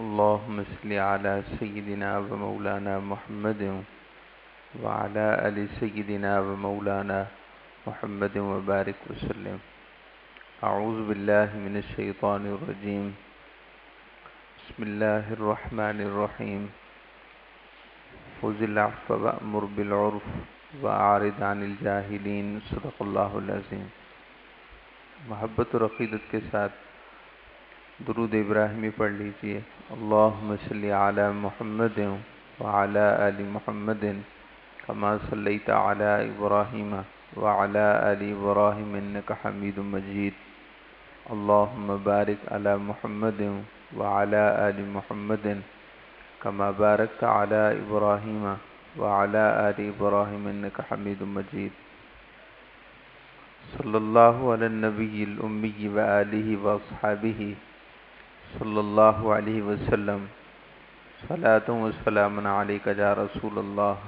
اللهم صل على سيدنا ومولانا محمد وعلى آل سيدنا ومولانا محمد وبارك وسلم. اعوذ باللہ من الشیطان الرجیم. بسم اللہ الرحمن الرحیم. خذ العفو وأمر بالعرف وأعرض عن الجاہلین. صدق اللہ العظیم. محبت اور عقیدت کے ساتھ درود ابراہیمی پڑھ لیجئے. اللہم صلی علی محمد وعلی آل محمد کما صلیت علی ابراہیم وعلی آل ابراہیم انک حمید مجید. اللہم بارک علی محمد وعلی آل محمد کما بارکت علی ابراہیم وعلی آل ابراہیم انک حمید مجید. صلی اللہ علی النبی الامی وآلہ واصحابہ صلی اللہ علیہ وسلم. صلاۃ و سلام علیک یا رسول اللہ.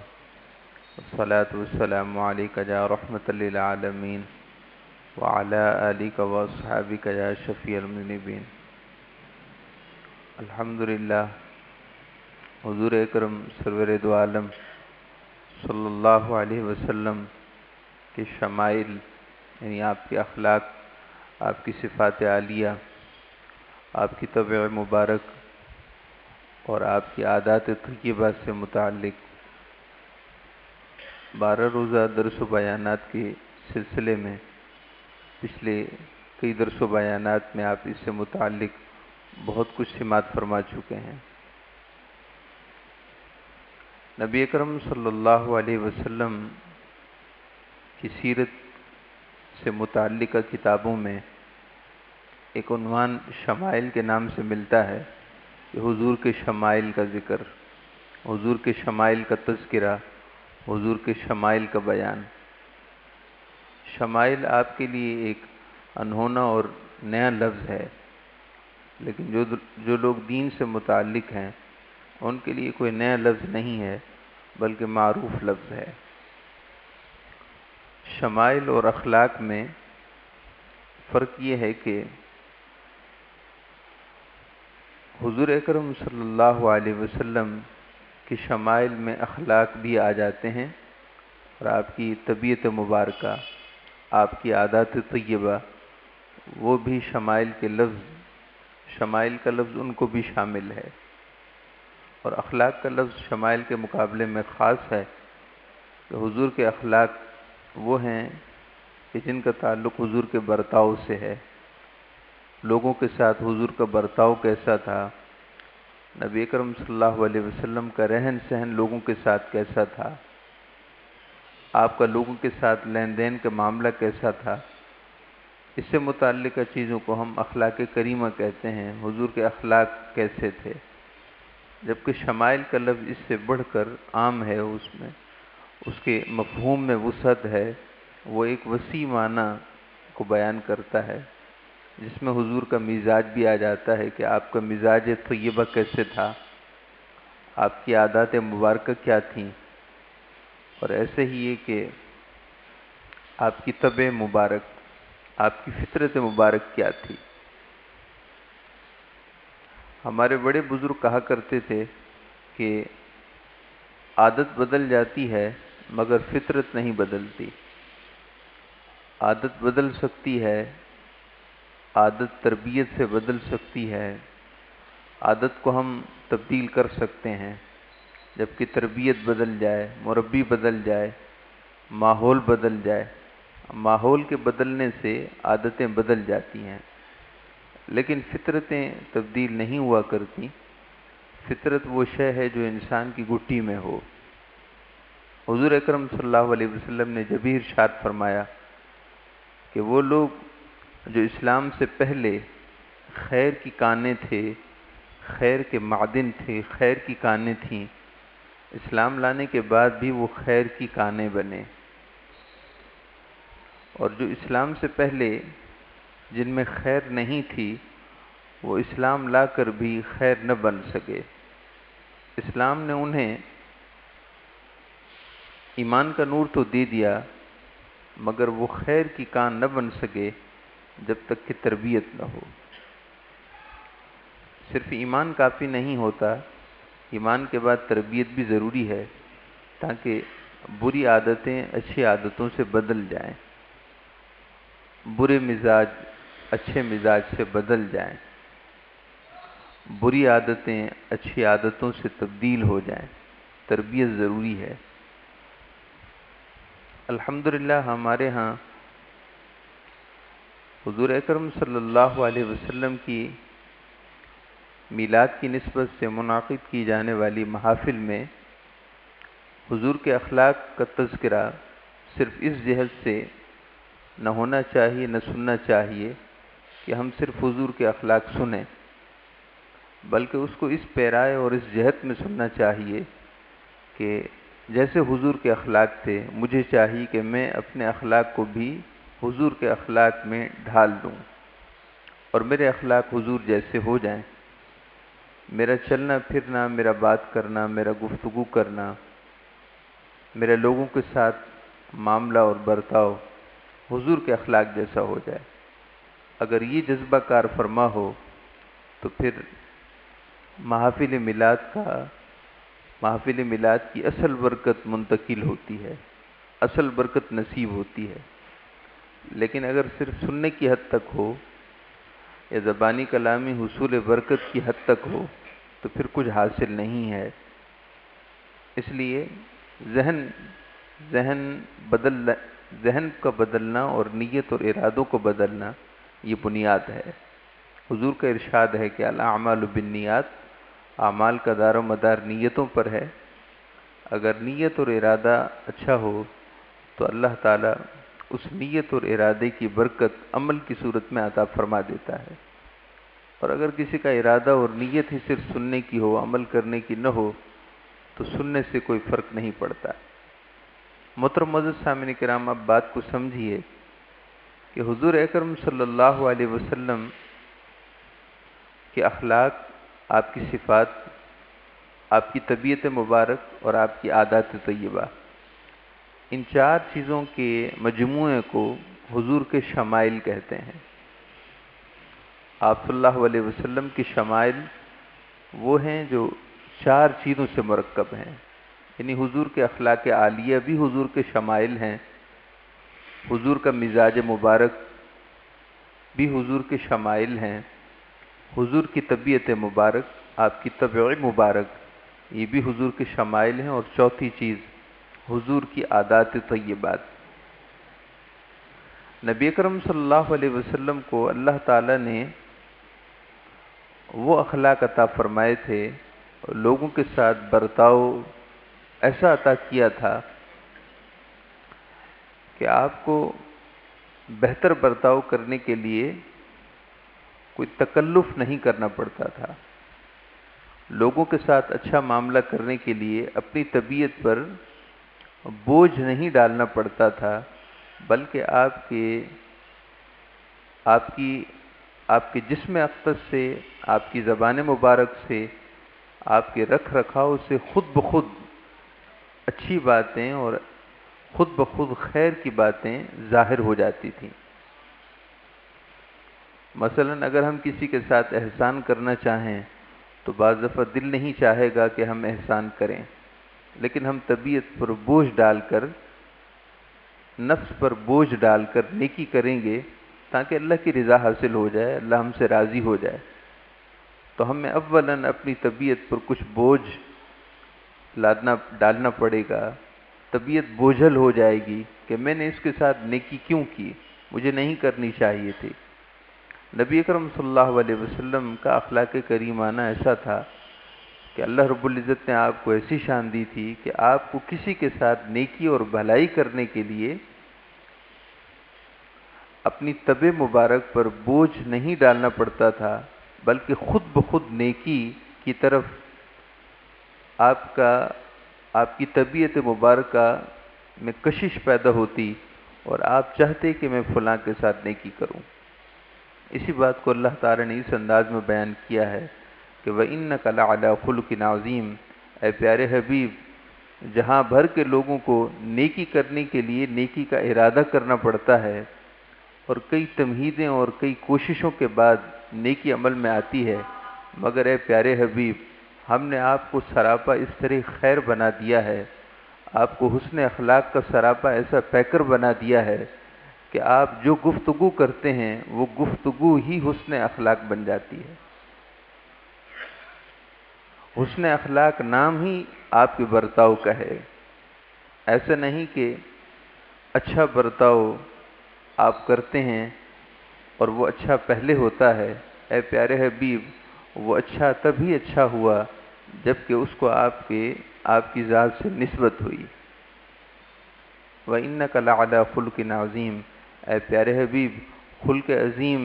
صلاۃ و سلام علیک یا رحمۃ للعالمین وعلی آلک واصحابک یا شفیع المذنبین. الحمدللہ حضور اکرم سرور دو عالم صلی اللہ علیہ وسلم کے شمائل، یعنی آپ کے اخلاق، آپ کی صفات عالیہ، آپ کی طبع مبارک اور آپ کی عادات طیبہ سے متعلق 12 روزہ درس و بیانات کے سلسلے میں پچھلے کئی درس و بیانات میں آپ اس سے متعلق بہت کچھ سماعت فرما چکے ہیں. نبی اکرم صلی اللہ علیہ وسلم کی سیرت سے متعلقہ کتابوں میں ایک عنوان شمائل کے نام سے ملتا ہے کہ حضور کے شمائل کا ذکر، حضور کے شمائل کا تذکرہ، حضور کے شمائل کا بیان. شمائل آپ کے لیے ایک انہونا اور نیا لفظ ہے، لیکن جو لوگ دین سے متعلق ہیں ان کے لیے کوئی نیا لفظ نہیں ہے بلکہ معروف لفظ ہے. شمائل اور اخلاق میں فرق یہ ہے کہ حضور اکرم صلی اللہ علیہ وسلم کی شمائل میں اخلاق بھی آ جاتے ہیں اور آپ کی طبیعت مبارکہ، آپ کی عادات طیبہ، وہ بھی شمائل کا لفظ ان کو بھی شامل ہے. اور اخلاق کا لفظ شمائل کے مقابلے میں خاص ہے کہ حضور کے اخلاق وہ ہیں کہ جن کا تعلق حضور کے برتاؤ سے ہے. لوگوں کے ساتھ حضور کا برتاؤ کیسا تھا، نبی اکرم صلی اللہ علیہ وسلم کا رہن سہن لوگوں کے ساتھ کیسا تھا، آپ کا لوگوں کے ساتھ لین دین کا معاملہ کیسا تھا، اس سے متعلقہ چیزوں کو ہم اخلاق کریمہ کہتے ہیں. حضور کے اخلاق کیسے تھے، جبکہ شمائل کا لفظ اس سے بڑھ کر عام ہے، اس کے مفہوم میں وسعت ہے. وہ ایک وسیع معنی کو بیان کرتا ہے جس میں حضور کا مزاج بھی آ جاتا ہے کہ آپ کا مزاج طیبہ کیسے تھا، آپ کی عادات مبارکہ کیا تھیں، اور ایسے ہی یہ کہ آپ کی طبع مبارک، آپ کی فطرت مبارک کیا تھی. ہمارے بڑے بزرگ کہا کرتے تھے کہ عادت بدل جاتی ہے مگر فطرت نہیں بدلتی. عادت بدل سکتی ہے، عادت تربیت سے بدل سکتی ہے، عادت کو ہم تبدیل کر سکتے ہیں، جبکہ تربیت بدل جائے، مربی بدل جائے، ماحول بدل جائے، ماحول کے بدلنے سے عادتیں بدل جاتی ہیں، لیکن فطرتیں تبدیل نہیں ہوا کرتی. فطرت وہ شے ہے جو انسان کی گٹی میں ہو. حضور اکرم صلی اللہ علیہ وسلم نے جب ہی ارشاد فرمایا کہ وہ لوگ جو اسلام سے پہلے خیر کی کانیں تھے، خیر کے معدن تھے، خیر کی کانیں تھیں، اسلام لانے کے بعد بھی وہ خیر کی کانیں بنے. اور جو اسلام سے پہلے جن میں خیر نہیں تھی وہ اسلام لا کر بھی خیر نہ بن سکے. اسلام نے انہیں ایمان کا نور تو دے دیا مگر وہ خیر کی کان نہ بن سکے جب تک کہ تربیت نہ ہو. صرف ایمان کافی نہیں ہوتا، ایمان کے بعد تربیت بھی ضروری ہے تاکہ بری عادتیں اچھی عادتوں سے بدل جائیں، برے مزاج اچھے مزاج سے بدل جائیں، بری عادتیں اچھی عادتوں سے تبدیل ہو جائیں۔ تربیت ضروری ہے۔ الحمدللہ ہمارے ہاں حضور اکرم صلی اللہ علیہ وسلم کی میلاد کی نسبت سے منعقد کی جانے والی محافل میں حضور کے اخلاق کا تذکرہ صرف اس جہت سے نہ ہونا چاہیے، نہ سننا چاہیے کہ ہم صرف حضور کے اخلاق سنیں، بلکہ اس کو اس پیرائے اور اس جہت میں سننا چاہیے کہ جیسے حضور کے اخلاق تھے، مجھے چاہیے کہ میں اپنے اخلاق کو بھی حضور کے اخلاق میں ڈھال دوں اور میرے اخلاق حضور جیسے ہو جائیں۔ میرا چلنا پھرنا، میرا بات کرنا، میرا گفتگو کرنا، میرے لوگوں کے ساتھ معاملہ اور برتاؤ حضور کے اخلاق جیسا ہو جائے۔ اگر یہ جذبہ کار فرما ہو تو پھر محافل میلاد کی اصل برکت منتقل ہوتی ہے، اصل برکت نصیب ہوتی ہے۔ لیکن اگر صرف سننے کی حد تک ہو یا زبانی کلامی حصول برکت کی حد تک ہو تو پھر کچھ حاصل نہیں ہے۔ اس لیے ذہن کا بدلنا اور نیت اور ارادوں کو بدلنا یہ بنیاد ہے۔ حضور کا ارشاد ہے کہ الاعمال بالنیات، اعمال کا دار و مدار نیتوں پر ہے۔ اگر نیت اور ارادہ اچھا ہو تو اللہ تعالیٰ اس نیت اور ارادے کی برکت عمل کی صورت میں عطا فرما دیتا ہے، اور اگر کسی کا ارادہ اور نیت ہی صرف سننے کی ہو، عمل کرنے کی نہ ہو تو سننے سے کوئی فرق نہیں پڑتا۔ محترم معزز سامعین کرام، اب بات کو سمجھیے کہ حضور اکرم صلی اللہ علیہ وسلم کے اخلاق، آپ کی صفات، آپ کی طبیعت مبارک اور آپ کی عادات طیبہ، ان چار چیزوں کے مجموعے کو حضور کے شمائل کہتے ہیں۔ آپ صلی اللہ علیہ وسلم کی شمائل وہ ہیں جو چار چیزوں سے مرکب ہیں، یعنی حضور کے اخلاق عالیہ بھی حضور کے شمائل ہیں، حضور کا مزاج مبارک بھی حضور کے شمائل ہیں، حضور کی طبیعت مبارک، آپ کی طبع مبارک، یہ بھی حضور کے شمائل ہیں، اور چوتھی چیز حضور کی عادات طیبات۔ نبی اکرم صلی اللہ علیہ وسلم کو اللہ تعالیٰ نے وہ اخلاق عطا فرمائے تھے، لوگوں کے ساتھ برتاؤ ایسا عطا کیا تھا کہ آپ کو بہتر برتاؤ کرنے کے لیے کوئی تکلف نہیں کرنا پڑتا تھا، لوگوں کے ساتھ اچھا معاملہ کرنے کے لیے اپنی طبیعت پر بوجھ نہیں ڈالنا پڑتا تھا، بلکہ آپ کے جسم اقدس سے، آپ کی زبان مبارک سے، آپ کے رکھ رکھاؤ سے خود بخود اچھی باتیں اور خود بخود خیر کی باتیں ظاہر ہو جاتی تھیں۔ مثلا اگر ہم کسی کے ساتھ احسان کرنا چاہیں تو بعض دفعہ دل نہیں چاہے گا کہ ہم احسان کریں، لیکن ہم طبیعت پر بوجھ ڈال کر، نفس پر بوجھ ڈال کر نیکی کریں گے تاکہ اللہ کی رضا حاصل ہو جائے، اللہ ہم سے راضی ہو جائے۔ تو ہمیں اولاً اپنی طبیعت پر کچھ بوجھ ڈالنا پڑے گا، طبیعت بوجھل ہو جائے گی کہ میں نے اس کے ساتھ نیکی کیوں کی، مجھے نہیں کرنی چاہیے تھی۔ نبی اکرم صلی اللہ علیہ وسلم کا اخلاق کریمانہ ایسا تھا کہ اللہ رب العزت نے آپ کو ایسی شان دی تھی کہ آپ کو کسی کے ساتھ نیکی اور بھلائی کرنے کے لیے اپنی طبع مبارک پر بوجھ نہیں ڈالنا پڑتا تھا، بلکہ خود بخود نیکی کی طرف آپ کی طبیعت مبارکہ میں کشش پیدا ہوتی اور آپ چاہتے کہ میں فلاں کے ساتھ نیکی کروں۔ اسی بات کو اللہ تعالی نے اس انداز میں بیان کیا ہے کہ وَإِنَّكَ لَعَلَىٰ خُلُقٍ عَظِيمٍ، اے پیارے حبیب، جہاں بھر کے لوگوں کو نیکی کرنے کے لیے نیکی کا ارادہ کرنا پڑتا ہے اور کئی تمہیدیں اور کئی کوششوں کے بعد نیکی عمل میں آتی ہے، مگر اے پیارے حبیب، ہم نے آپ کو سراپا اس طرح خیر بنا دیا ہے، آپ کو حسن اخلاق کا سراپا ایسا پیکر بنا دیا ہے کہ آپ جو گفتگو کرتے ہیں وہ گفتگو ہی حسن اخلاق بن جاتی ہے۔ حسن اخلاق نام ہی آپ کے برتاؤ کا ہے۔ ایسا نہیں کہ اچھا برتاؤ آپ کرتے ہیں اور وہ اچھا پہلے ہوتا ہے۔ اے پیارے حبیب، وہ اچھا تبھی اچھا ہوا جب کہ اس کو آپ کی ذات سے نسبت ہوئی۔ وَإِنَّكَ لَعَلَىٰ خُلُقٍ عَظِيمٍ، اے پیارے حبیب، خلق عظیم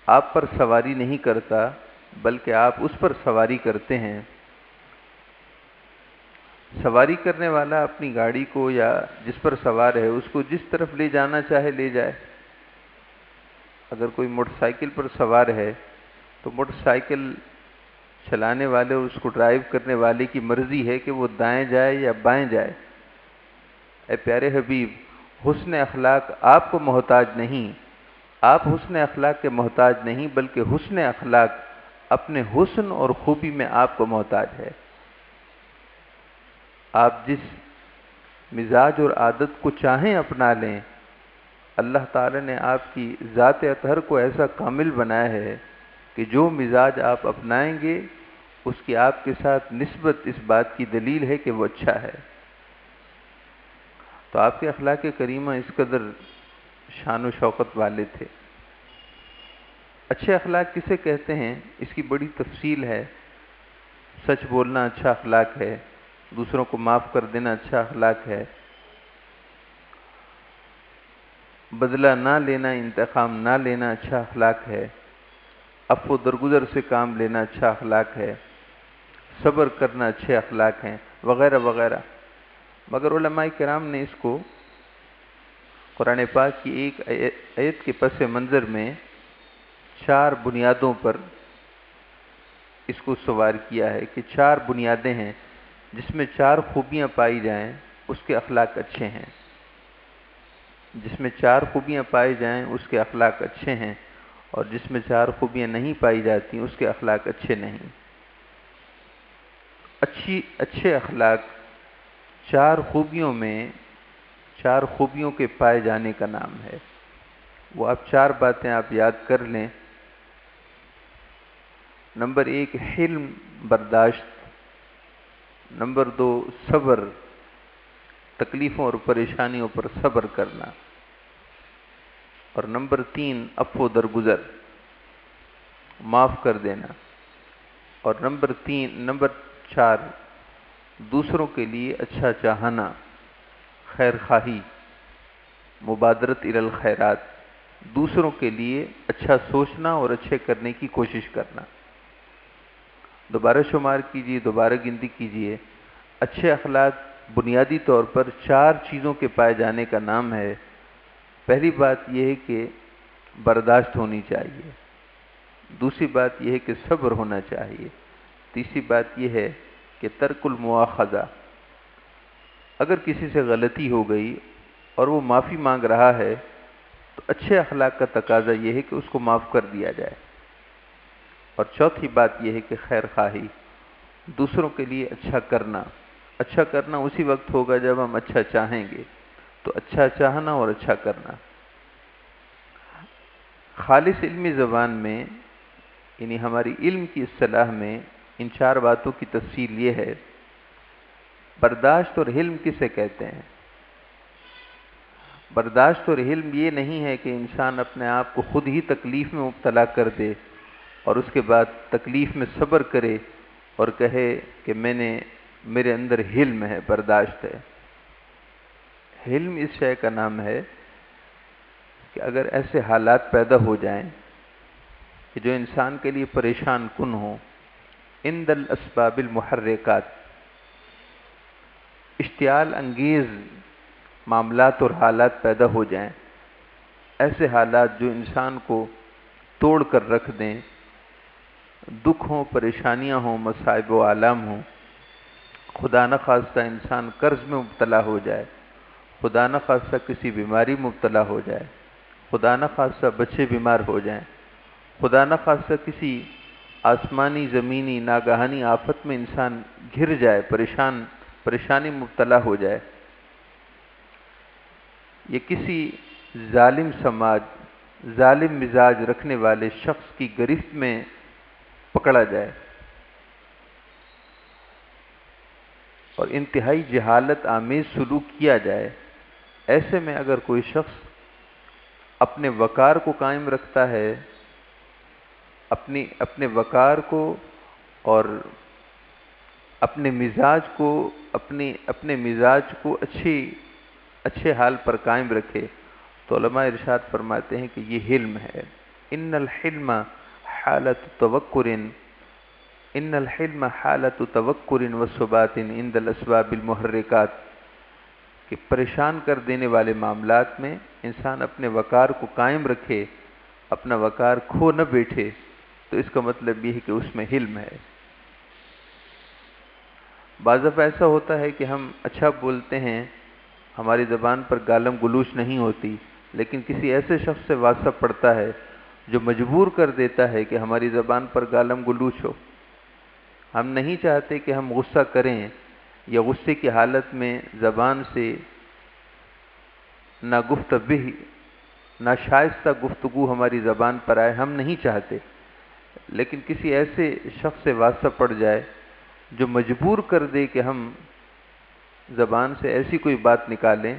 آپ پر سواری نہیں کرتا بلکہ آپ اس پر سواری کرتے ہیں۔ سواری کرنے والا اپنی گاڑی کو یا جس پر سوار ہے اس کو جس طرف لے جانا چاہے لے جائے۔ اگر کوئی موٹر سائیکل پر سوار ہے تو موٹر سائیکل چلانے والے اور اس کو ڈرائیو کرنے والے کی مرضی ہے کہ وہ دائیں جائے یا بائیں جائے۔ اے پیارے حبیب، حسن اخلاق آپ کو محتاج نہیں، آپ حسن اخلاق کے محتاج نہیں بلکہ حسن اخلاق اپنے حسن اور خوبی میں آپ کو محتاج ہے۔ آپ جس مزاج اور عادت کو چاہیں اپنا لیں، اللہ تعالی نے آپ کی ذات اطہر کو ایسا کامل بنایا ہے کہ جو مزاج آپ اپنائیں گے اس کی آپ کے ساتھ نسبت اس بات کی دلیل ہے کہ وہ اچھا ہے۔ تو آپ کے اخلاق کریمہ اس قدر شان و شوکت والے تھے۔ اچھے اخلاق کسے کہتے ہیں اس کی بڑی تفصیل ہے۔ سچ بولنا اچھا اخلاق ہے، دوسروں کو معاف کر دینا اچھا اخلاق ہے، بدلہ نہ لینا، انتقام نہ لینا اچھا اخلاق ہے، عفو درگزر سے کام لینا اچھا اخلاق ہے، صبر کرنا اچھے اخلاق ہیں، وغیرہ وغیرہ۔ مگر علماء کرام نے اس کو قرآن پاک کی ایک آیت کے پس منظر میں 4 بنیادوں پر اس کو سوار کیا ہے کہ 4 بنیادیں ہیں جس میں 4 خوبیاں پائی جائیں اس کے اخلاق اچھے ہیں، جس میں 4 خوبیاں پائی جائیں اس کے اخلاق اچھے ہیں، اور جس میں 4 خوبیاں نہیں پائی جاتی اس کے اخلاق اچھے نہیں۔ اچھے اخلاق 4 خوبیوں میں 4 خوبیوں کے پائے جانے کا نام ہے۔ وہ آپ 4 باتیں آپ یاد کر لیں۔ نمبر 1 حلم، برداشت۔ نمبر 2 صبر، تکلیفوں اور پریشانیوں پر صبر کرنا۔ اور نمبر 3 عفو درگزر، معاف کر دینا۔ اور نمبر 4 دوسروں کے لیے اچھا چاہنا، خیر خواہی، مبادرت الی الخیرات، دوسروں کے لیے اچھا سوچنا اور اچھے کرنے کی کوشش کرنا۔ دوبارہ شمار کیجئے، دوبارہ گنتی کیجئے۔ اچھے اخلاق بنیادی طور پر 4 چیزوں کے پائے جانے کا نام ہے۔ پہلی بات یہ ہے کہ برداشت ہونی چاہیے، دوسری بات یہ ہے کہ صبر ہونا چاہیے، تیسری بات یہ ہے کہ ترک المؤاخذہ، اگر کسی سے غلطی ہو گئی اور وہ معافی مانگ رہا ہے تو اچھے اخلاق کا تقاضا یہ ہے کہ اس کو معاف کر دیا جائے۔ اور چوتھی بات یہ ہے کہ خیر خواہی، دوسروں کے لیے اچھا کرنا۔ اچھا کرنا اسی وقت ہوگا جب ہم اچھا چاہیں گے، تو اچھا چاہنا اور اچھا کرنا۔ خالص علمی زبان میں، یعنی ہماری علم کی اصطلاح میں، ان 4 باتوں کی تفصیل یہ ہے۔ برداشت اور حلم کسے کہتے ہیں؟ برداشت اور حلم یہ نہیں ہے کہ انسان اپنے آپ کو خود ہی تکلیف میں مبتلا کر دے اور اس کے بعد تکلیف میں صبر کرے اور کہے کہ میرے اندر حلم ہے، برداشت ہے۔ حلم اس شے کا نام ہے کہ اگر ایسے حالات پیدا ہو جائیں کہ جو انسان کے لیے پریشان کن ہوں، عند الاسباب المحرکات، اشتعال انگیز معاملات اور حالات پیدا ہو جائیں، ایسے حالات جو انسان کو توڑ کر رکھ دیں، دکھ ہوں، پریشانیاں ہوں، مصائب و آلام ہوں، خدا نخواستہ انسان قرض میں مبتلا ہو جائے، خدا نخواستہ کسی بیماری میں مبتلا ہو جائے، خدا نخواستہ بچے بیمار ہو جائیں، خدا نہ خواستہ کسی آسمانی زمینی ناگہانی آفت میں انسان گھر جائے، پریشانی مبتلا ہو جائے، یہ کسی ظالم سماج، ظالم مزاج رکھنے والے شخص کی گرفت میں پکڑا جائے اور انتہائی جہالت آمیز سلوک کیا جائے، ایسے میں اگر کوئی شخص اپنے وقار کو قائم رکھتا ہے، اپنے وقار کو اور اپنے مزاج کو اچھے حال پر قائم رکھے، تو علماء ارشاد فرماتے ہیں کہ یہ حلم ہے۔ ان الحلم حالت توکر ان الحلم حالت توکر وثبات عند الاسباب المحرکات، کہ پریشان کر دینے والے معاملات میں انسان اپنے وقار کو قائم رکھے، اپنا وقار کھو نہ بیٹھے، تو اس کا مطلب یہ ہے کہ اس میں حلم ہے۔ بعض دفعہ ایسا ہوتا ہے کہ ہم اچھا بولتے ہیں، ہماری زبان پر گالم گلوچ نہیں ہوتی، لیکن کسی ایسے شخص سے واسطہ پڑتا ہے جو مجبور کر دیتا ہے کہ ہماری زبان پر گالم گلوچ ہو۔ ہم نہیں چاہتے کہ ہم غصہ کریں یا غصے کی حالت میں زبان سے ناشائستہ گفتگو ہماری زبان پر آئے، ہم نہیں چاہتے، لیکن کسی ایسے شخص سے واسطہ پڑ جائے جو مجبور کر دے کہ ہم زبان سے ایسی کوئی بات نکالیں،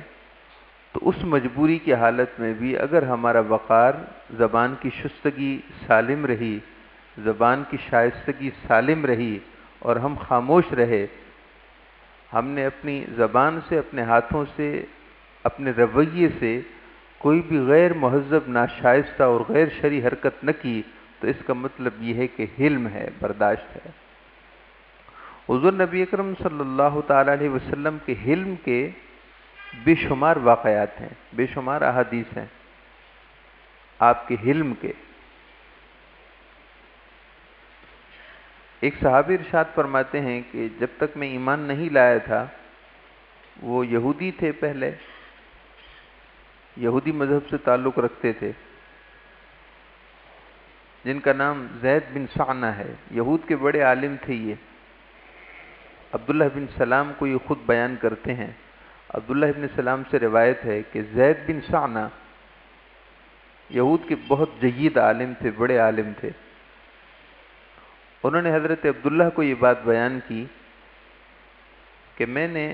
تو اس مجبوری کی حالت میں بھی اگر ہمارا وقار، زبان کی شستگی سالم رہی، زبان کی شائستگی سالم رہی اور ہم خاموش رہے، ہم نے اپنی زبان سے، اپنے ہاتھوں سے، اپنے رویے سے کوئی بھی غیر مہذب، ناشائستہ اور غیر شرعی حرکت نہ کی، تو اس کا مطلب یہ ہے کہ حلم ہے، برداشت ہے۔ حضور نبی اکرم صلی اللہ تعالی علیہ وسلم کے حلم کے بے شمار واقعات ہیں، بے شمار احادیث ہیں آپ کے حلم کے۔ ایک صحابی ارشاد فرماتے ہیں کہ جب تک میں ایمان نہیں لایا تھا، وہ یہودی تھے، پہلے یہودی مذہب سے تعلق رکھتے تھے، جن کا نام زید بن سعنہ ہے، یہود کے بڑے عالم تھے یہ۔ عبداللہ بن سلام کو یہ خود بیان کرتے ہیں، عبداللہ بن سلام سے روایت ہے کہ زید بن سعنہ یہود کے بہت جید عالم تھے، بڑے عالم تھے۔ انہوں نے حضرت عبداللہ کو یہ بات بیان کی کہ میں نے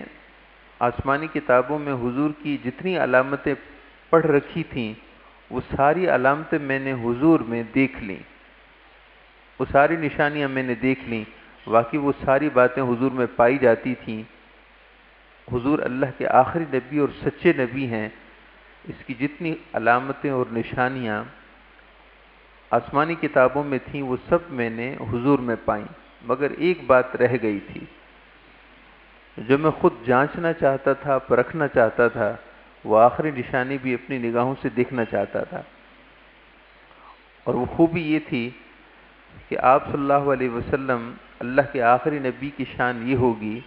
آسمانی کتابوں میں حضور کی جتنی علامتیں پڑھ رکھی تھیں، وہ ساری علامتیں میں نے حضور میں دیکھ لیں، وہ ساری نشانیاں میں نے دیکھ لیں، واقعی وہ ساری باتیں حضور میں پائی جاتی تھیں۔ حضور اللہ کے آخری نبی اور سچے نبی ہیں، اس کی جتنی علامتیں اور نشانیاں آسمانی کتابوں میں تھیں وہ سب میں نے حضور میں پائیں، مگر ایک بات رہ گئی تھی جو میں خود جانچنا چاہتا تھا، پرکھنا چاہتا تھا، وہ آخری نشانی بھی اپنی نگاہوں سے دیکھنا چاہتا تھا، اور وہ خوبی یہ تھی کہ آپ صلی اللہ علیہ وسلم، اللہ کے آخری نبی کی شان یہ ہوگی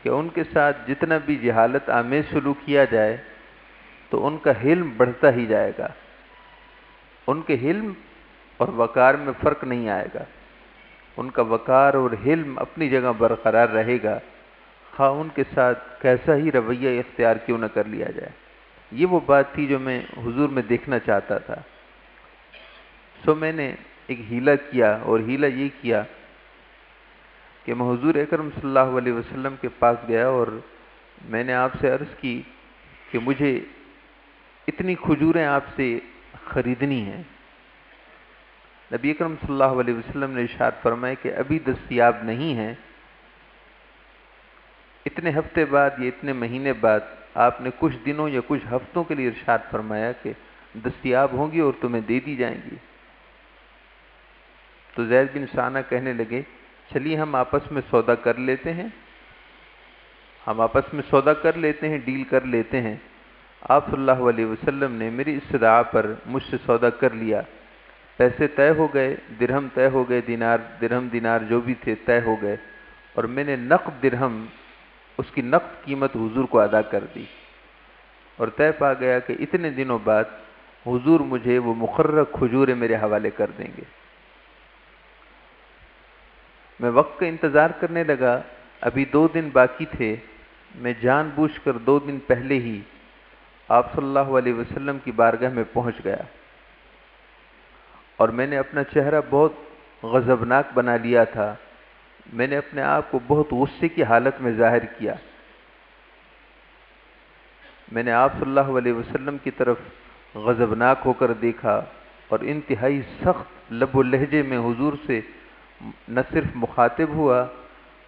کہ ان کے ساتھ جتنا بھی جہالت آمیز سلوک کیا جائے تو ان کا حلم بڑھتا ہی جائے گا، ان کے حلم اور وقار میں فرق نہیں آئے گا، ان کا وقار اور حلم اپنی جگہ برقرار رہے گا، خواہ ان کے ساتھ کیسا ہی رویہ اختیار کیوں نہ کر لیا جائے۔ یہ وہ بات تھی جو میں حضور میں دیکھنا چاہتا تھا۔ سو میں نے ایک ہیلہ کیا، اور ہیلہ یہ کیا کہ میں حضور اکرم صلی اللہ علیہ وسلم کے پاس گیا اور میں نے آپ سے عرض کی کہ مجھے اتنی کھجوریں آپ سے خریدنی ہیں۔ نبی اکرم صلی اللہ علیہ وسلم نے ارشاد فرمایا کہ ابھی دستیاب نہیں ہیں، اتنے ہفتے بعد یا اتنے مہینے بعد، آپ نے کچھ دنوں یا کچھ ہفتوں کے لیے ارشاد فرمایا کہ دستیاب ہوں گی اور تمہیں دے دی جائیں گی۔ تو زید بن سعنہ کہنے لگے چلیے ہم آپس میں سودا کر لیتے ہیں، ہم آپس میں سودا کر لیتے ہیں، ڈیل کر لیتے ہیں۔ آپ صلی اللہ علیہ وسلم نے میری استدعا پر مجھ سے سودا کر لیا، پیسے طے ہو گئے، درہم طے ہو گئے، درہم دینار جو بھی تھے طے ہو گئے، اور میں نے نقد درہم، اس کی نقد قیمت حضور کو ادا کر دی، اور طے پا گیا کہ اتنے دنوں بعد حضور مجھے وہ مخرق کھجوریں میرے حوالے کر دیں گے۔ میں وقت کا انتظار کرنے لگا، ابھی 2 دن باقی تھے۔ میں جان بوجھ کر 2 دن پہلے ہی آپ صلی اللہ علیہ وسلم کی بارگاہ میں پہنچ گیا، اور میں نے اپنا چہرہ بہت غضبناک بنا لیا تھا۔ میں نے اپنے آپ کو بہت غصے کی حالت میں ظاہر کیا۔ میں نے آپ صلی اللہ علیہ وسلم کی طرف غضبناک ہو کر دیکھا، اور انتہائی سخت لب و لہجے میں حضور سے نہ صرف مخاطب ہوا،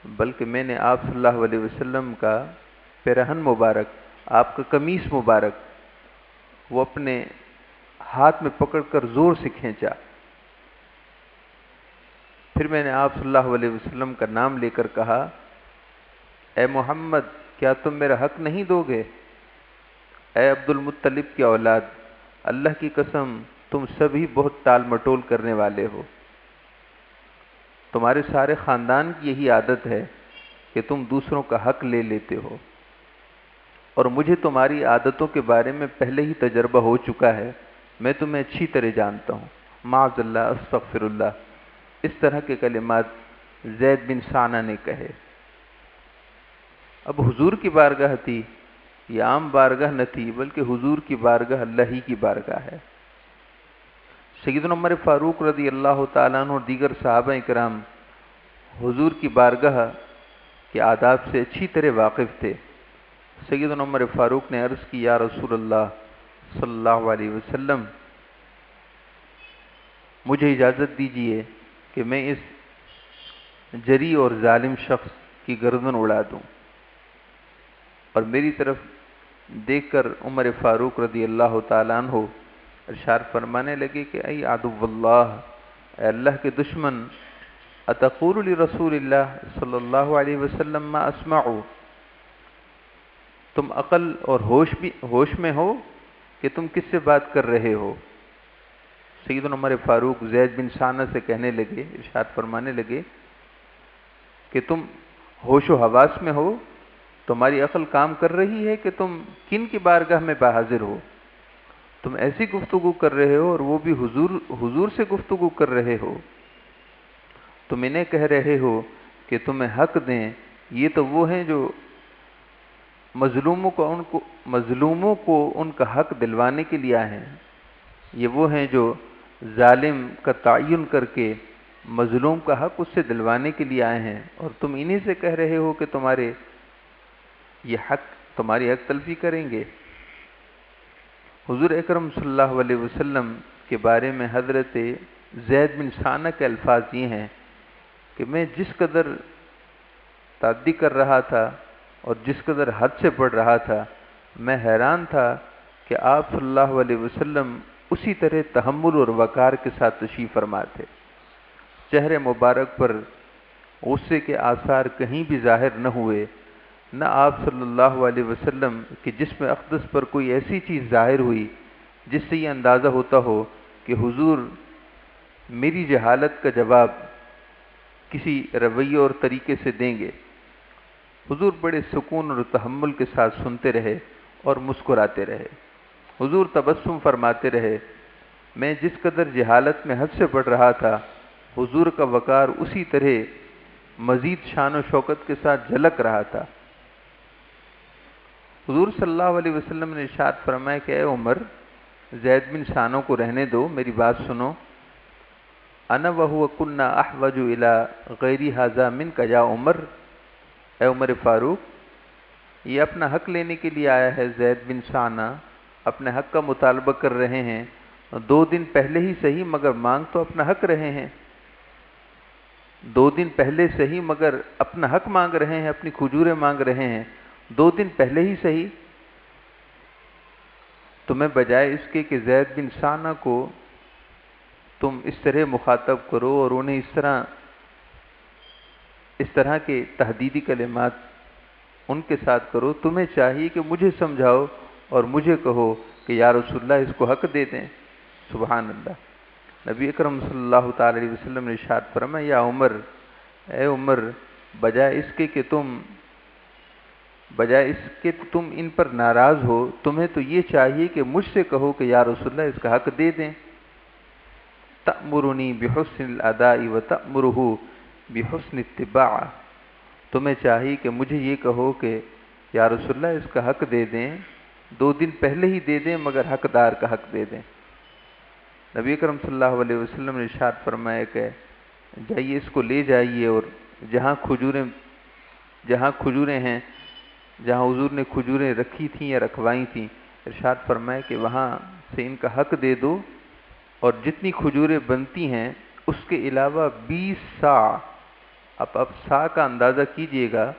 بلکہ میں نے آپ صلی اللہ علیہ وسلم کا پیرہن مبارک، آپ کا قمیص مبارک، وہ اپنے ہاتھ میں پکڑ کر زور سے کھینچا۔ پھر میں نے آپ صلی اللہ علیہ وسلم کا نام لے کر کہا، اے محمد، کیا تم میرا حق نہیں دو گے؟ اے عبد المطلب کی اولاد، اللہ کی قسم تم سبھی بہت ٹال مٹول کرنے والے ہو۔ تمہارے سارے خاندان کی یہی عادت ہے کہ تم دوسروں کا حق لے لیتے ہو، اور مجھے تمہاری عادتوں کے بارے میں پہلے ہی تجربہ ہو چکا ہے۔ میں تمہیں اچھی طرح جانتا ہوں۔ معاذ اللہ، استغفر اللہ۔ اس طرح کے کلمات زید بن ثانہ نے کہے۔ اب حضور کی بارگاہ تھی، یہ عام بارگاہ نہ تھی، بلکہ حضور کی بارگاہ اللہ ہی کی بارگاہ ہے۔ سیدنا عمر فاروق رضی اللہ تعالیٰ عنہ اور دیگر صحابہ کرام حضور کی بارگاہ کے آداب سے اچھی طرح واقف تھے۔ سیدنا عمر فاروق نے عرض کی، یا رسول اللہ صلی اللہ علیہ وسلم، مجھے اجازت دیجیے کہ میں اس جری اور ظالم شخص کی گردن اڑا دوں۔ اور میری طرف دیکھ کر عمر فاروق رضی اللہ تعالیٰ عنہ ارشاد فرمانے لگے کہ ای عدو اللہ، اے اللہ کے دشمن، اتقول لرسول اللہ صلی اللہ علیہ وسلم ما اسمعو، تم عقل اور ہوش میں ہو کہ تم کس سے بات کر رہے ہو؟ سیدنا عمر فاروق زید بن ثانہ سے کہنے لگے، ارشاد فرمانے لگے کہ تم ہوش و حواس میں ہو، تمہاری عقل کام کر رہی ہے کہ تم کن کی بارگاہ میں حاضر ہو؟ تم ایسی گفتگو کر رہے ہو، اور وہ بھی حضور سے گفتگو کر رہے ہو۔ تم انہیں کہہ رہے ہو کہ تمہیں حق دیں، یہ تو وہ ہیں جو مظلوموں کو ان کا حق دلوانے کے لیے آئے ہیں۔ یہ وہ ہیں جو ظالم کا تعین کر کے مظلوم کا حق اس سے دلوانے کے لیے آئے ہیں، اور تم انہی سے کہہ رہے ہو کہ تمہاری حق تلفی کریں گے۔ حضور اکرم صلی اللہ علیہ وسلم کے بارے میں حضرت زید بن ثانہ کے الفاظ یہ ہیں کہ میں جس قدر تعدی کر رہا تھا اور جس قدر حد سے بڑھ رہا تھا، میں حیران تھا کہ آپ صلی اللہ علیہ وسلم اسی طرح تحمل اور وقار کے ساتھ تشریف فرما تھے۔ چہرے مبارک پر غصے کے آثار کہیں بھی ظاہر نہ ہوئے، نہ آپ صلی اللہ علیہ وسلم کے جسم اقدس پر کوئی ایسی چیز ظاہر ہوئی جس سے یہ اندازہ ہوتا ہو کہ حضور میری جہالت کا جواب کسی رویے اور طریقے سے دیں گے۔ حضور بڑے سکون اور تحمل کے ساتھ سنتے رہے اور مسکراتے رہے۔ حضور تبسم فرماتے رہے۔ میں جس قدر جہالت میں حد سے بڑھ رہا تھا، حضور کا وقار اسی طرح مزید شان و شوکت کے ساتھ جھلک رہا تھا۔ حضور صلی اللہ علیہ وسلم نے ارشاد فرمایا کہ اے عمر، زید بن ثانہ کو رہنے دو، میری بات سنو۔ انا وہو کنا احوج الی غیر ھذا منک یا عمر، اے عمر فاروق، یہ اپنا حق لینے کے لیے آیا ہے۔ زید بن ثانہ اپنے حق کا مطالبہ کر رہے ہیں، 2 دن پہلے ہی صحیح مگر مانگ تو اپنا حق رہے ہیں۔ 2 دن پہلے صحیح مگر اپنا حق مانگ رہے ہیں، اپنی کھجوریں مانگ رہے ہیں 2 دن پہلے ہی صحیح۔ تمہیں بجائے اس کے کہ زید بن ثانہ کو تم اس طرح مخاطب کرو اور انہیں اس طرح کے تہدیدی کلمات ان کے ساتھ کرو، تمہیں چاہیے کہ مجھے سمجھاؤ اور مجھے کہو کہ یا رسول اللہ اس کو حق دے دیں۔ سبحان اللہ۔ نبی اکرم صلی اللہ تعالی علیہ وسلم نے ارشاد فرمایا، یا عمر، اے عمر، بجائے اس کے کہ تم بجائے اس کے تم ان پر ناراض ہو، تمہیں تو یہ چاہیے کہ مجھ سے کہو کہ یا رسول اللہ اس کا حق دے دیں۔ تأمرنی بحسن الاداء وتأمرہ بحسن اتباع، تمہیں چاہیے کہ مجھے یہ کہو کہ یا رسول اللہ اس کا حق دے دیں، 2 دن پہلے ہی دے دیں مگر حقدار کا حق دے دیں۔ نبی اکرم صلی اللہ علیہ وسلم نے ارشاد فرمایا کہ جائیے اس کو لے جائیے، اور جہاں کھجوریں ہیں، جہاں حضور نے کھجوریں رکھی تھیں یا رکھوائی تھیں، ارشاد فرمایا کہ وہاں سے ان کا حق دے دو، اور جتنی کھجوریں بنتی ہیں اس کے علاوہ 20 سا، اب سا کا اندازہ کیجئے گا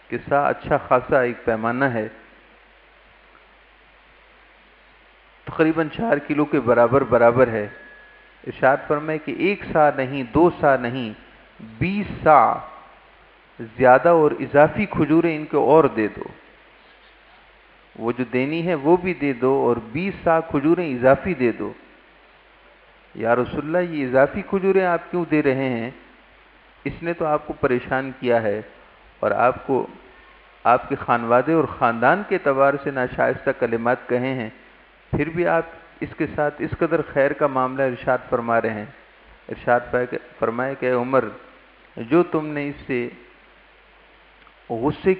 کہ سا اچھا خاصا ایک پیمانہ ہے، تقریباً 4 کلو کے برابر ہے۔ ارشاد فرمائے کہ 1 سا نہیں، 2 سا نہیں، 20 سا زیادہ اور اضافی کھجوریں ان کو اور دے دو، وہ جو دینی ہے وہ بھی دے دو، اور 20 سا کھجوریں اضافی دے دو۔ یا رسول اللہ یہ اضافی کھجوریں آپ کیوں دے رہے ہیں؟ اس نے تو آپ کو پریشان کیا ہے، اور آپ کو آپ کے خانوادے اور خاندان کے اعتبار سے ناشائستہ کلمات کہے ہیں، پھر بھی آپ اس کے ساتھ اس قدر خیر کا معاملہ ارشاد فرما رہے ہیں۔ ارشاد فرمائے کہ اے عمر، جو تم نے اس سے غصے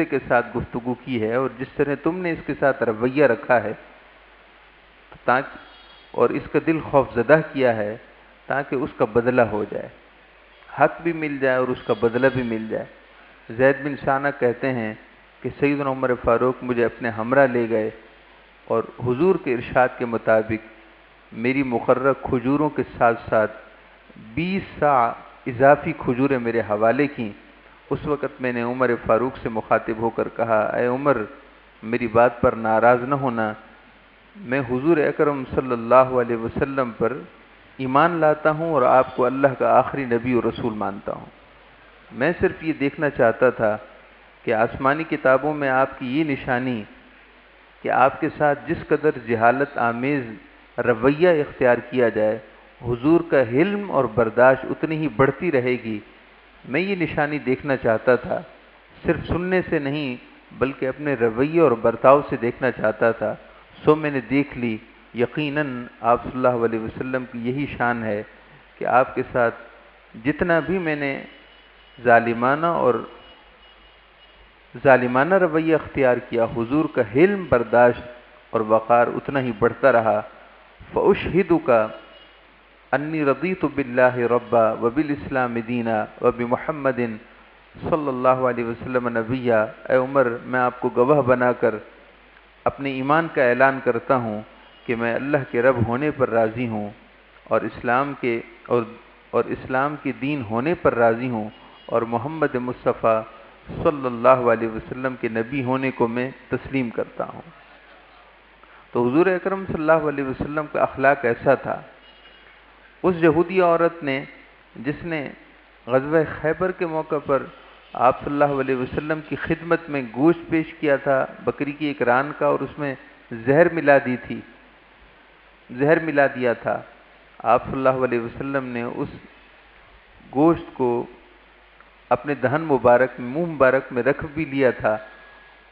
کے ساتھ گفتگو کی ہے، اور جس طرح تم نے اس کے ساتھ رویہ رکھا ہے، اور اس کا دل خوف زدہ کیا ہے، تاکہ اس کا بدلہ ہو جائے، حق بھی مل جائے اور اس کا بدلہ بھی مل جائے۔ زید بن ثانہ کہتے ہیں کہ سیدنا عمر فاروق مجھے اپنے ہمراہ لے گئے، اور حضور کے ارشاد کے مطابق میری مقررہ کھجوروں کے ساتھ ساتھ 20 سا اضافی کھجوریں میرے حوالے کیں۔ اس وقت میں نے عمر فاروق سے مخاطب ہو کر کہا، اے عمر، میری بات پر ناراض نہ ہونا، میں حضور اکرم صلی اللہ علیہ وسلم پر ایمان لاتا ہوں اور آپ کو اللہ کا آخری نبی اور رسول مانتا ہوں۔ میں صرف یہ دیکھنا چاہتا تھا کہ آسمانی کتابوں میں آپ کی یہ نشانی کہ آپ کے ساتھ جس قدر جہالت آمیز رویہ اختیار کیا جائے، حضور کا حلم اور برداشت اتنی ہی بڑھتی رہے گی۔ میں یہ نشانی دیکھنا چاہتا تھا، صرف سننے سے نہیں بلکہ اپنے رویے اور برتاؤ سے دیکھنا چاہتا تھا، سو میں نے دیکھ لی۔ یقیناً آپ صلی اللہ علیہ وسلم کی یہی شان ہے کہ آپ کے ساتھ جتنا بھی میں نے ظالمانہ رویہ اختیار کیا، حضور کا حلم، برداشت اور وقار اتنا ہی بڑھتا رہا۔ فَأُشْهِدُكَ انی رضیت باللہ ربا وبالاسلام دینا وبمحمد صلی اللہ علیہ وسلم نبیہ۔ اے عمر، میں آپ کو گواہ بنا کر اپنے ایمان کا اعلان کرتا ہوں کہ میں اللہ کے رب ہونے پر راضی ہوں، اور اسلام کے دین ہونے پر راضی ہوں، اور محمد مصطفیٰ صلی اللہ علیہ وسلم کے نبی ہونے کو میں تسلیم کرتا ہوں۔ تو حضور اکرم صلی اللہ علیہ وسلم کا اخلاق ایسا تھا۔ اس یہودی عورت نے جس نے غزوہ خیبر کے موقع پر آپ صلی اللہ علیہ وسلم کی خدمت میں گوشت پیش کیا تھا، بکری کی ایک ران کا، اور اس میں زہر ملا دیا تھا، آپ صلی اللہ علیہ وسلم نے اس گوشت کو اپنے دہن مبارک میں، منہ مبارک میں رکھ بھی لیا تھا،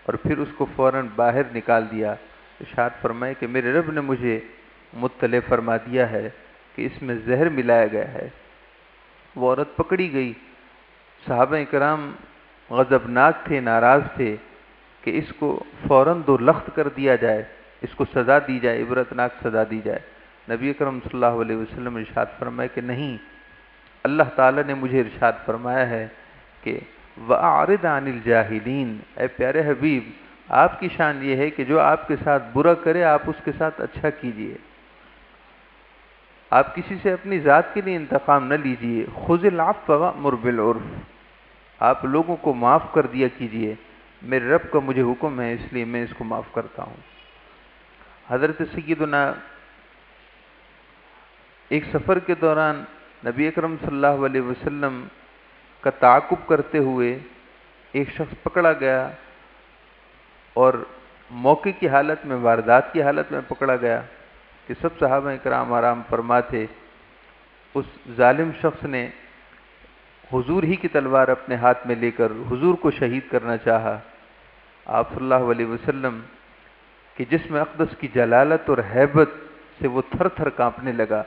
اور پھر اس کو فوراً باہر نکال دیا۔ ارشاد فرمائے کہ میرے رب نے مجھے مطلع فرما دیا ہے کہ اس میں زہر ملایا گیا ہے۔ وہ عورت پکڑی گئی، صحابہ کرام غضبناک تھے، ناراض تھے کہ اس کو فوراً 2 لخت کر دیا جائے، اس کو سزا دی جائے، عبرتناک سزا دی جائے۔ نبی اکرم صلی اللہ علیہ وسلم ارشاد فرمائے کہ نہیں، اللہ تعالیٰ نے مجھے ارشاد فرمایا ہے کہ وَأَعْرِضْ عَنِ الْجَاهِلِينَ، اے پیارے حبیب، آپ کی شان یہ ہے کہ جو آپ کے ساتھ برا کرے آپ اس کے ساتھ اچھا کیجئے، آپ کسی سے اپنی ذات کے لیے انتقام نہ لیجئے۔ خُذِ الْعَفْوَ وَأْمُرْ بِالْعُرْفِ، آپ لوگوں کو معاف کر دیا کیجئے، میرے رب کا مجھے حکم ہے اس لیے میں اس کو معاف کرتا ہوں۔ حضرت سیدنا ایک سفر کے دوران نبی اکرم صلی اللہ علیہ وسلم کا تعاقب کرتے ہوئے ایک شخص پکڑا گیا، اور موقع کی حالت میں، واردات کی حالت میں پکڑا گیا کہ سب صحابہ کرام آرام فرما تھے۔ اس ظالم شخص نے حضور ہی کی تلوار اپنے ہاتھ میں لے کر حضور کو شہید کرنا چاہا۔ آپ صلی اللہ علیہ وسلم کہ جسم اقدس کی جلالت اور ہیبت سے وہ تھر تھر کانپنے لگا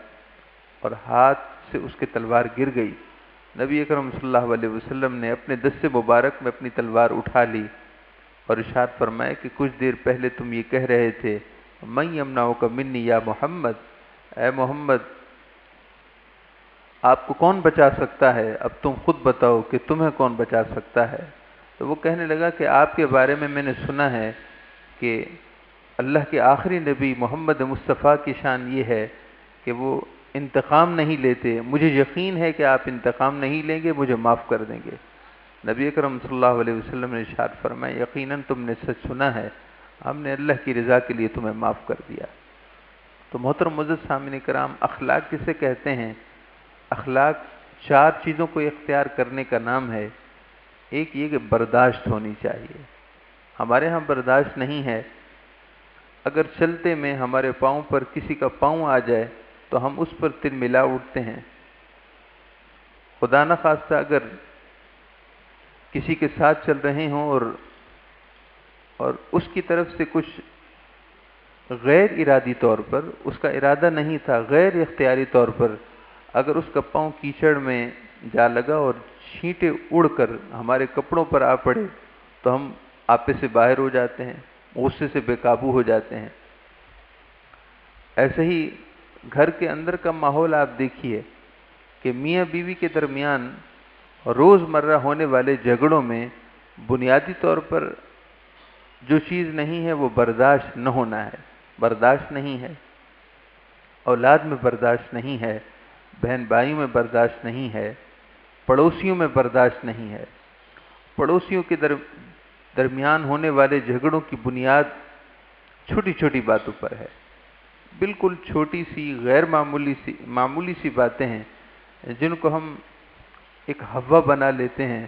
اور ہاتھ سے اس کی تلوار گر گئی۔ نبی اکرم صلی اللہ علیہ وسلم نے اپنے دست مبارک میں اپنی تلوار اٹھا لی اور ارشاد فرمایا کہ کچھ دیر پہلے تم یہ کہہ رہے تھے من یمنعک منی یا محمد، اے محمد آپ کو کون بچا سکتا ہے، اب تم خود بتاؤ کہ تمہیں کون بچا سکتا ہے۔ تو وہ کہنے لگا کہ آپ کے بارے میں نے سنا ہے کہ اللہ کے آخری نبی محمد مصطفیٰ کی شان یہ ہے کہ وہ انتقام نہیں لیتے، مجھے یقین ہے کہ آپ انتقام نہیں لیں گے، مجھے معاف کر دیں گے۔ نبی اکرم صلی اللہ علیہ وسلم نے ارشاد فرمایا یقیناً تم نے سچ سنا ہے، ہم نے اللہ کی رضا کے لیے تمہیں معاف کر دیا۔ تو محترم معزز سامعین کرام، اخلاق کسے کہتے ہیں؟ اخلاق چار چیزوں کو اختیار کرنے کا نام ہے۔ ایک یہ کہ برداشت ہونی چاہیے، ہمارے ہاں برداشت نہیں ہے۔ اگر چلتے میں ہمارے پاؤں پر کسی کا پاؤں آ جائے تو ہم اس پر تل ملا اٹھتے ہیں۔ خدا نخواستہ اگر کسی کے ساتھ چل رہے ہوں اور اس کی طرف سے کچھ غیر ارادی طور پر، اس کا ارادہ نہیں تھا، غیر اختیاری طور پر اگر اس کا پاؤں کیچڑ میں جا لگا اور چھینٹے اڑ کر ہمارے کپڑوں پر آ پڑے تو ہم آپے سے باہر ہو جاتے ہیں، غصے سے بے قابو ہو جاتے ہیں۔ ایسے ہی گھر کے اندر کا ماحول آپ دیکھیے کہ میاں بیوی کے درمیان روز مرہ ہونے والے جھگڑوں میں بنیادی طور پر جو چیز نہیں ہے وہ برداشت نہ ہونا ہے، برداشت نہیں ہے، اولاد میں برداشت نہیں ہے، بہن بھائیوں میں برداشت نہیں ہے، پڑوسیوں میں برداشت نہیں ہے۔ پڑوسیوں کے درمیان ہونے والے جھگڑوں کی بنیاد چھوٹی چھوٹی باتوں پر ہے، بالکل چھوٹی سی غیر معمولی سی باتیں ہیں جن کو ہم ایک ہوا بنا لیتے ہیں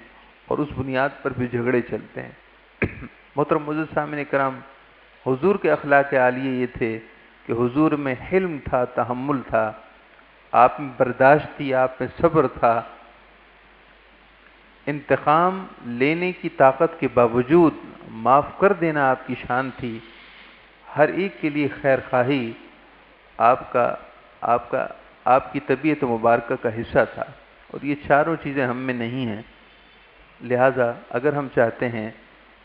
اور اس بنیاد پر بھی جھگڑے چلتے ہیں۔ محترم معزز سامعین کرام، حضور کے اخلاق عالیہ یہ تھے کہ حضور میں حلم تھا، تحمل تھا، آپ میں برداشت تھی، آپ میں صبر تھا، انتقام لینے کی طاقت کے باوجود معاف کر دینا آپ کی شان تھی، ہر ایک کے لیے خیر خواہی آپ کی طبیعت مبارکہ کا حصہ تھا، اور یہ چاروں چیزیں ہم میں نہیں ہیں۔ لہٰذا اگر ہم چاہتے ہیں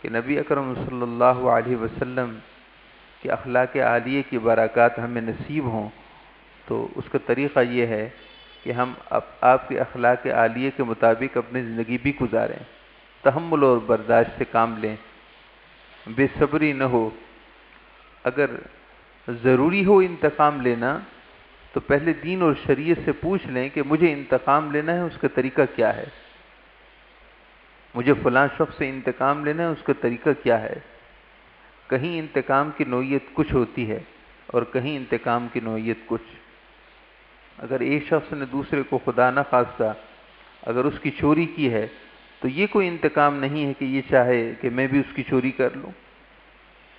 کہ نبی اکرم صلی اللہ علیہ وسلم کے اخلاق عالیہ کی برکات ہمیں نصیب ہوں تو اس کا طریقہ یہ ہے کہ ہم آپ کے اخلاق عالیہ کے مطابق اپنی زندگی بھی گزاریں، تحمل اور برداشت سے کام لیں، بے صبری نہ ہو۔ اگر ضروری ہو انتقام لینا تو پہلے دین اور شریعت سے پوچھ لیں کہ مجھے انتقام لینا ہے، اس کا طریقہ کیا ہے، مجھے فلاں شخص سے انتقام لینا ہے، اس کا طریقہ کیا ہے۔ کہیں انتقام کی نوعیت کچھ ہوتی ہے اور کہیں انتقام کی نوعیت کچھ۔ اگر ایک شخص نے دوسرے کو خدا نہ خواستہ اگر اس کی چوری کی ہے تو یہ کوئی انتقام نہیں ہے کہ یہ چاہے کہ میں بھی اس کی چوری کر لوں۔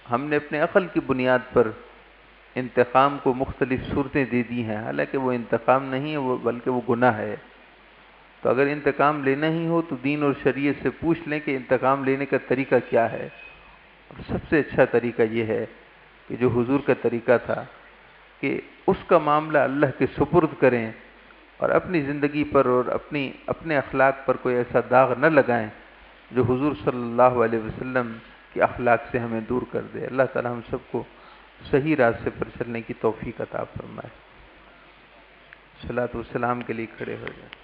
ہم نے اپنے عقل کی بنیاد پر انتقام کو مختلف صورتیں دے دی ہیں، حالانکہ وہ انتقام نہیں ہے، وہ بلکہ وہ گناہ ہے۔ تو اگر انتقام لینا ہی ہو تو دین اور شریعت سے پوچھ لیں کہ انتقام لینے کا طریقہ کیا ہے۔ اور سب سے اچھا طریقہ یہ ہے کہ جو حضور کا طریقہ تھا کہ اس کا معاملہ اللہ کے سپرد کریں اور اپنی زندگی پر اور اپنے اخلاق پر کوئی ایسا داغ نہ لگائیں جو حضور صلی اللہ علیہ وسلم کے اخلاق سے ہمیں دور کر دے۔ اللہ تعالی ہم سب کو صحیح راستے پر چلنے کی توفیق عطا فرمائے۔ صلاۃ والسلام کے لیے کھڑے ہو جائیں۔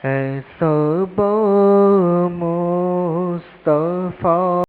اے صبا مصطفیٰ